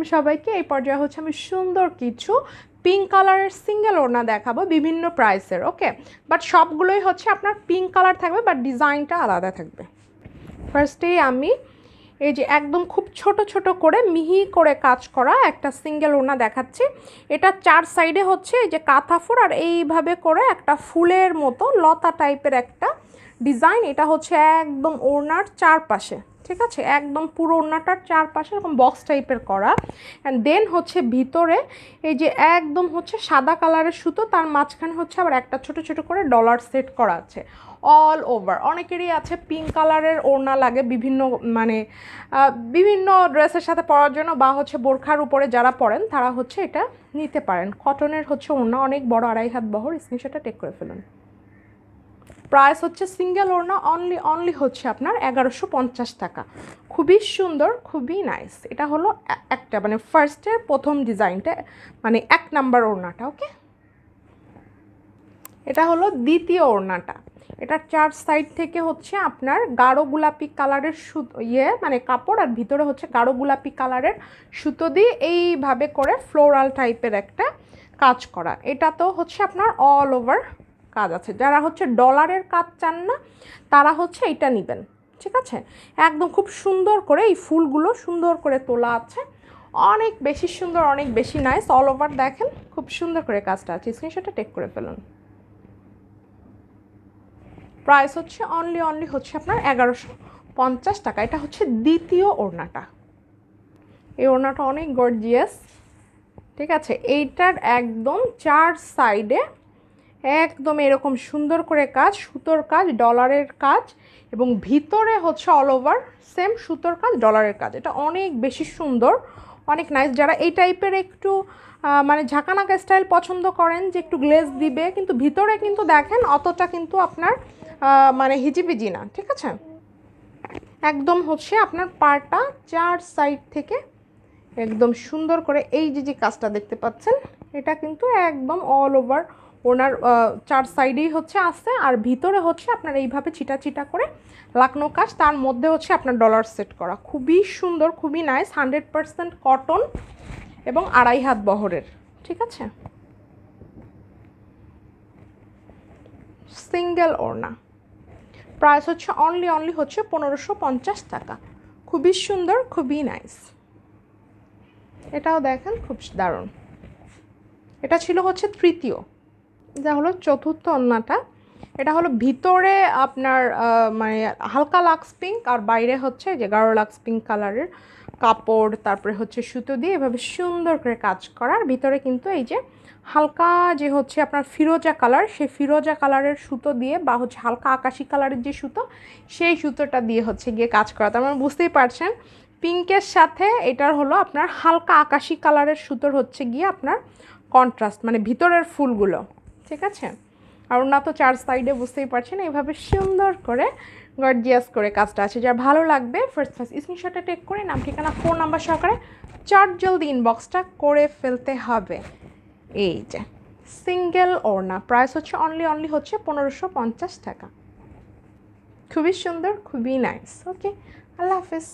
আলাইকুম সবাইকে। এই পর্যায়ে হচ্ছে আমি সুন্দর কিছু পিঙ্ক কালারের সিঙ্গেল ওড়না দেখাবো বিভিন্ন প্রাইসের। ওকে, বাট সবগুলোই হচ্ছে আপনার পিঙ্ক কালার থাকবে, বাট ডিজাইনটা আলাদা থাকবে। ফার্স্টেই আমি এই যে একদম খুব ছোট ছোট করে মিহি করে কাজ করা একটা সিঙ্গেল ওড়না দেখাচ্ছি। এটা চার সাইডে হচ্ছে এই যে কাঁথা ফুল আর এইভাবে করে একটা ফুলের মতো লতা টাইপের একটা ডিজাইন। এটা হচ্ছে একদম ওড়নার চারপাশে, ঠিক আছে, একদম পুরো ওড়নাটার চারপাশে এরকম বক্স টাইপের করা। অ্যান্ড দেন হচ্ছে ভিতরে এই যে একদম হচ্ছে সাদা কালারের সুতো, তার মাঝখানে হচ্ছে আবার একটা ছোট ছোট করে ডলার সেট করা আছে অল ওভার। অনেকেরই আছে পিঙ্ক কালারের ওড়না লাগে বিভিন্ন বিভিন্ন ড্রেসের সাথে পরার জন্য, বা হচ্ছে বোরখার উপরে যারা পরেন তারা হচ্ছে এটা নিতে পারেন। কটনের হচ্ছে ওড়না, অনেক বড়, 2.5 হাত বহর। স্ক্রিনশটটা টেক করে ফেলুন। প্রাইস হচ্ছে সিঙ্গেল ওড়না অনলি হচ্ছে আপনার 1150 টাকা। খুবই সুন্দর, খুবই নাইস। এটা হলো একটা ফার্স্টের প্রথম ডিজাইনটা, 1 নাম্বার ওড়নাটা। ওকে, এটা হলো দ্বিতীয় ওড়নাটা। এটার চার সাইড থেকে হচ্ছে আপনার গাঢ় গোলাপি কালারের সুতো কাপড়, আর ভিতরে হচ্ছে গাঢ় গোলাপি কালারের সুতো দিয়ে এইভাবে করে ফ্লোরাল টাইপের একটা কাজ করা। এটা তো হচ্ছে আপনার অল ওভার কাজ আছে। যারা হচ্ছে ডলারের কাজ চান না তারা হচ্ছে এটা নেবেন, ঠিক আছে। একদম খুব সুন্দর করে এই ফুলগুলো সুন্দর করে তোলা আছে, অনেক বেশি সুন্দর, অনেক বেশি নাইস। অল ওভার দেখেন খুব সুন্দর করে কাজটা আছে। স্ক্রিনশটটা টেক করে ফেলুন। প্রাইস হচ্ছে অনলি হচ্ছে আপনার 1150 টাকা। এটা হচ্ছে দ্বিতীয় ওড়নাটা। এই ওড়নাটা অনেক গর্জিয়াস, ঠিক আছে। এইটার একদম চার সাইডে একদম এরকম সুন্দর করে কাজ, সুতোর কাজ, ডলারের কাজ, এবং ভিতরে হচ্ছে অল ওভার সেম সুতোর কাজ, ডলারের কাজ। এটা অনেক বেশি সুন্দর, অনেক নাইস। যারা এই টাইপের একটু ঝাঁকানাকা স্টাইল পছন্দ করেন, যে একটু গ্লেজ দিবে কিন্তু ভিতরে কিন্তু দেখেন অতটা কিন্তু আপনার হিজিবিজি না, ঠিক আছে। একদম হচ্ছে আপনার পাড়টা চার সাইড থেকে একদম সুন্দর করে এই যে কাজটা দেখতে পাচ্ছেন, এটা কিন্তু একদম অল ওভার ওনার চার সাইডেই হচ্ছে আসছে, আর ভিতরে হচ্ছে আপনার এইভাবে চিটা চিটা করে লাকনো কাজ, তার মধ্যে হচ্ছে আপনার ডলার সেট করা। খুবই সুন্দর, খুবই নাইস। 100% কটন এবং 2.5 হাত বহরের, ঠিক আছে। সিঙ্গেল ওড়না। প্রাইস হচ্ছে অনলি হচ্ছে 1550 টাকা। খুবই সুন্দর, খুবই নাইস। এটাও দেখেন খুব দারুণ। এটা ছিল হচ্ছে তৃতীয়। যা হলো চতুর্থ ওড়নাটা। এটা হলো ভিতরে আপনার হালকা লাক্স পিঙ্ক, আর বাইরে হচ্ছে যে গাঢ় লাক্স পিঙ্ক কালারের কাপড়, তারপরে হচ্ছে সুতো দিয়ে এভাবে সুন্দর করে কাজ করার। ভিতরে কিন্তু এই যে হালকা যে হচ্ছে আপনার ফিরোজা কালার, সেই ফিরোজা কালারের সুতো দিয়ে, বা হচ্ছে হালকা আকাশি কালারের যে সুতো, সেই সুতোটা দিয়ে হচ্ছে গিয়ে কাজ করা। তার মানে বুঝতেই পারছেন পিঙ্কের সাথে এটার হলো আপনার হালকা আকাশি কালারের সুতোর হচ্ছে গিয়ে আপনার কন্ট্রাস্ট, ভিতরের ফুলগুলো, ঠিক আছে। আর ওনা তো চার সাইডে বুঝতেই পারছেন এইভাবে সুন্দর করে গর্জিয়াস করে কাজটা আছে। যার ভালো লাগবে ফার্স্ট স্ক্রিনশটটা টেক করে নাম, ঠিকানা, ফোন নাম্বার সহকারে জলদি ইনবক্সটা করে ফেলতে হবে। এই যে সিঙ্গেল ওড়না, প্রাইস হচ্ছে অনলি হচ্ছে 1550 টাকা। খুবই সুন্দর, খুবই নাইস। ওকে, আল্লাহ হাফেজ।